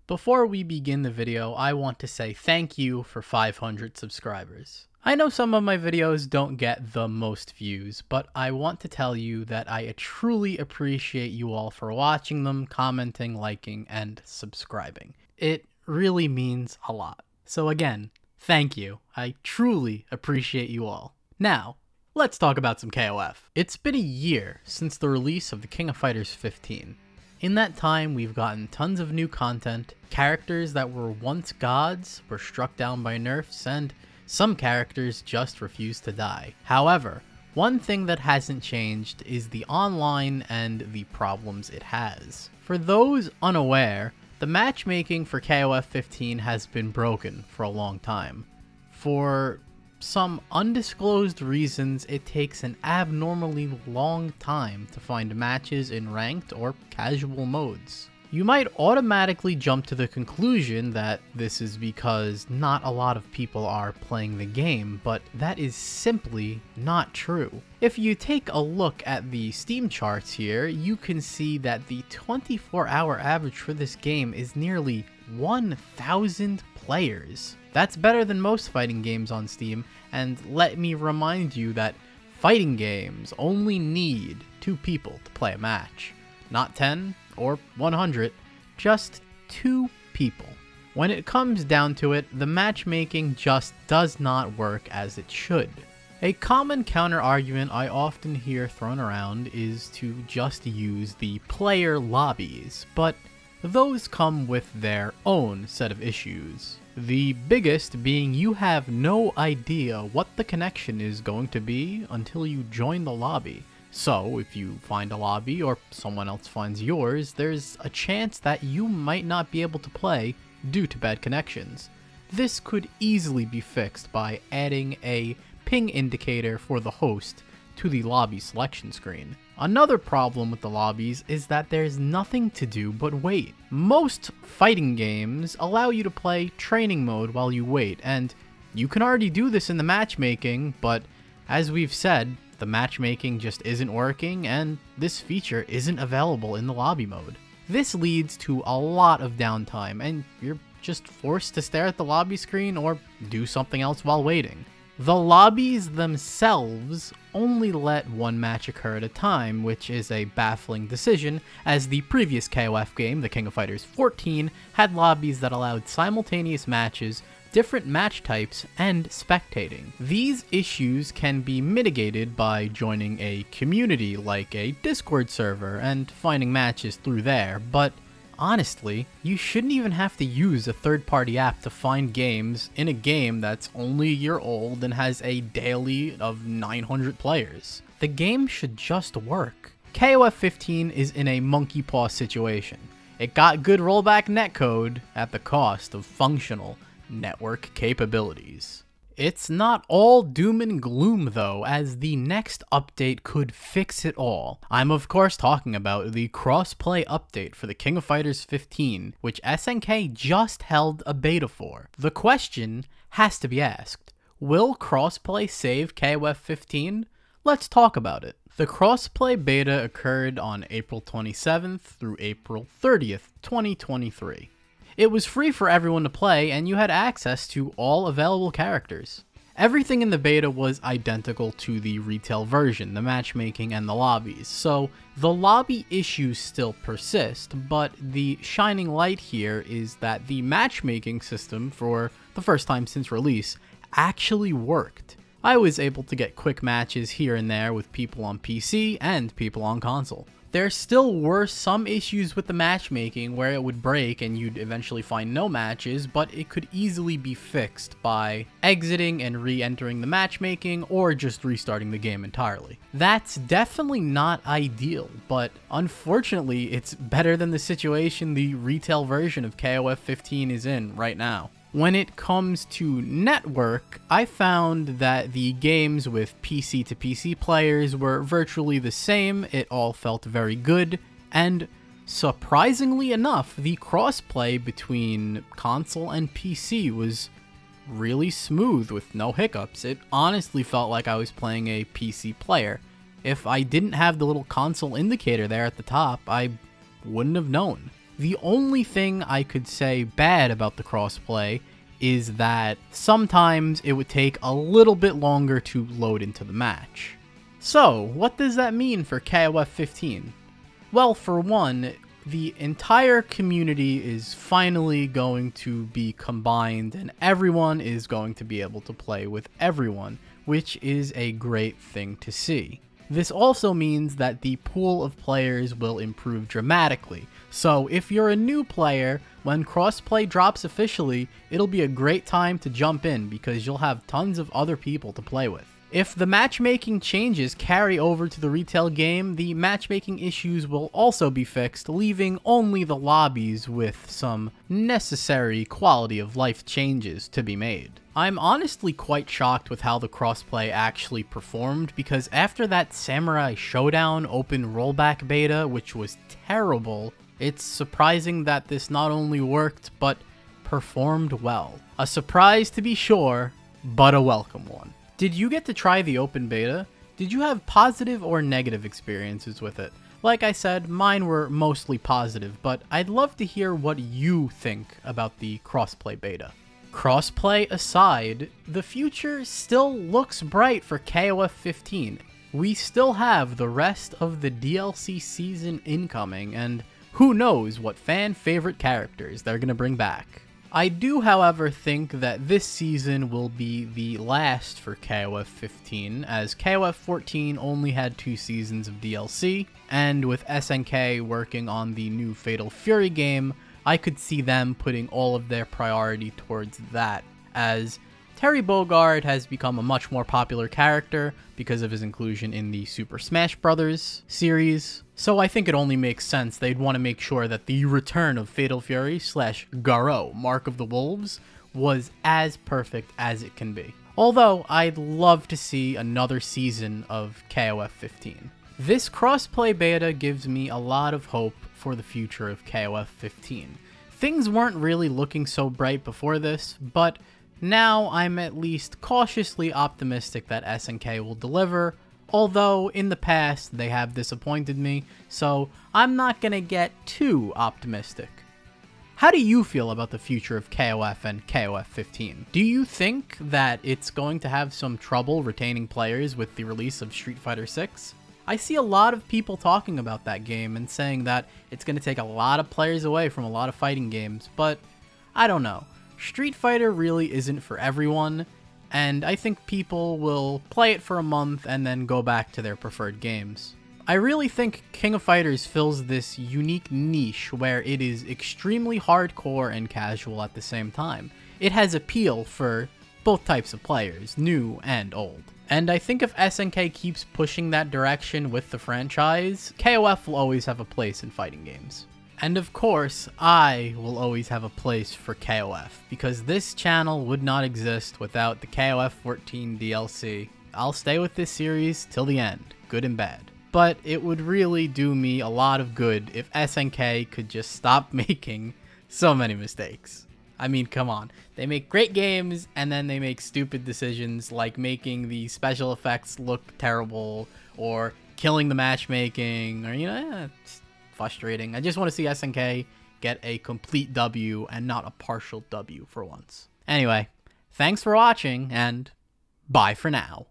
Before we begin the video, I want to say thank you for 500 subscribers. I know some of my videos don't get the most views, but I want to tell you that I truly appreciate you all for watching them, commenting, liking, and subscribing. It really means a lot. So again, thank you. I truly appreciate you all. Now, let's talk about some KOF. It's been a year since the release of the King of Fighters XV. In that time, we've gotten tons of new content, characters that were once gods were struck down by nerfs, and some characters just refuse to die. However, one thing that hasn't changed is the online and the problems it has. For those unaware, the matchmaking for KOF 15 has been broken for a long time. For some undisclosed reasons, it takes an abnormally long time to find matches in ranked or casual modes. You might automatically jump to the conclusion that this is because not a lot of people are playing the game, but that is simply not true. If you take a look at the Steam charts here, you can see that the 24-hour average for this game is nearly 1,000 players. That's better than most fighting games on Steam, and let me remind you that fighting games only need 2 people to play a match. Not 10 or 100, just 2 people. When it comes down to it, the matchmaking just does not work as it should. A common counter-argument I often hear thrown around is to just use the player lobbies, but those come with their own set of issues. The biggest being you have no idea what the connection is going to be until you join the lobby. So if you find a lobby or someone else finds yours, there's a chance that you might not be able to play due to bad connections. This could easily be fixed by adding a ping indicator for the host to the lobby selection screen. Another problem with the lobbies is that there's nothing to do but wait. Most fighting games allow you to play training mode while you wait, and you can already do this in the matchmaking, but as we've said, the matchmaking just isn't working, and this feature isn't available in the lobby mode. This leads to a lot of downtime, and you're just forced to stare at the lobby screen or do something else while waiting. The lobbies themselves only let one match occur at a time, which is a baffling decision, as the previous KOF game, the King of Fighters XIV, had lobbies that allowed simultaneous matches, different match types, and spectating. These issues can be mitigated by joining a community like a Discord server and finding matches through there, but honestly, you shouldn't even have to use a third-party app to find games in a game that's only a year old and has a daily of 900 players. The game should just work. KOF 15 is in a monkey paw situation. It got good rollback netcode at the cost of functional network capabilities. It's not all doom and gloom though, as the next update could fix it all. I'm of course talking about the Crossplay update for the King of Fighters 15, which SNK just held a beta for. The question has to be asked, will Crossplay save KOF 15? Let's talk about it. The Crossplay beta occurred on April 27th through April 30th, 2023. It was free for everyone to play, and you had access to all available characters. Everything in the beta was identical to the retail version, the matchmaking and the lobbies, so the lobby issues still persist, but the shining light here is that the matchmaking system, for the first time since release, actually worked. I was able to get quick matches here and there with people on PC and people on console. There still were some issues with the matchmaking where it would break and you'd eventually find no matches, but it could easily be fixed by exiting and re-entering the matchmaking or just restarting the game entirely. That's definitely not ideal, but unfortunately it's better than the situation the retail version of KOF 15 is in right now. When it comes to network, I found that the games with PC to PC players were virtually the same, it all felt very good, and surprisingly enough, the crossplay between console and PC was really smooth with no hiccups. It honestly felt like I was playing a PC player. If I didn't have the little console indicator there at the top, I wouldn't have known. The only thing I could say bad about the crossplay is that sometimes it would take a little bit longer to load into the match. So, what does that mean for KOF 15? Well, for one, the entire community is finally going to be combined and everyone is going to be able to play with everyone, which is a great thing to see. This also means that the pool of players will improve dramatically. So if you're a new player, when Crossplay drops officially, it'll be a great time to jump in because you'll have tons of other people to play with. If the matchmaking changes carry over to the retail game, the matchmaking issues will also be fixed, leaving only the lobbies with some necessary quality of life changes to be made. I'm honestly quite shocked with how the crossplay actually performed, because after that Samurai Showdown open rollback beta, which was terrible, it's surprising that this not only worked, but performed well. A surprise to be sure, but a welcome one. Did you get to try the open beta? Did you have positive or negative experiences with it? Like I said, mine were mostly positive, but I'd love to hear what you think about the crossplay beta. Crossplay aside, the future still looks bright for KOF 15. We still have the rest of the DLC season incoming, and who knows what fan favorite characters they're gonna bring back. I do, however, think that this season will be the last for KOF 15, as KOF 14 only had 2 seasons of DLC, and with SNK working on the new Fatal Fury game, I could see them putting all of their priority towards that, as Terry Bogard has become a much more popular character because of his inclusion in the Super Smash Bros. Series, so I think it only makes sense they'd want to make sure that the return of Fatal Fury / Garo, Mark of the Wolves, was as perfect as it can be. Although, I'd love to see another season of KOF 15. This crossplay beta gives me a lot of hope for the future of KOF 15. Things weren't really looking so bright before this, but now I'm at least cautiously optimistic that SNK will deliver, although in the past they have disappointed me, so I'm not gonna get too optimistic. How do you feel about the future of KOF and KOF 15? Do you think that it's going to have some trouble retaining players with the release of Street Fighter VI? I see a lot of people talking about that game and saying that it's going to take a lot of players away from a lot of fighting games, but I don't know. Street Fighter really isn't for everyone, and I think people will play it for a month and then go back to their preferred games. I really think King of Fighters fills this unique niche where it is extremely hardcore and casual at the same time. It has appeal for both types of players, new and old. And I think if SNK keeps pushing that direction with the franchise, KOF will always have a place in fighting games. And of course, I will always have a place for KOF, because this channel would not exist without the KOF 14 DLC. I'll stay with this series till the end, good and bad. But it would really do me a lot of good if SNK could just stop making so many mistakes. I mean, come on. They make great games, and then they make stupid decisions like making the special effects look terrible, or killing the matchmaking, or, it's frustrating. I just want to see SNK get a complete W and not a partial W for once. Anyway, thanks for watching, and bye for now.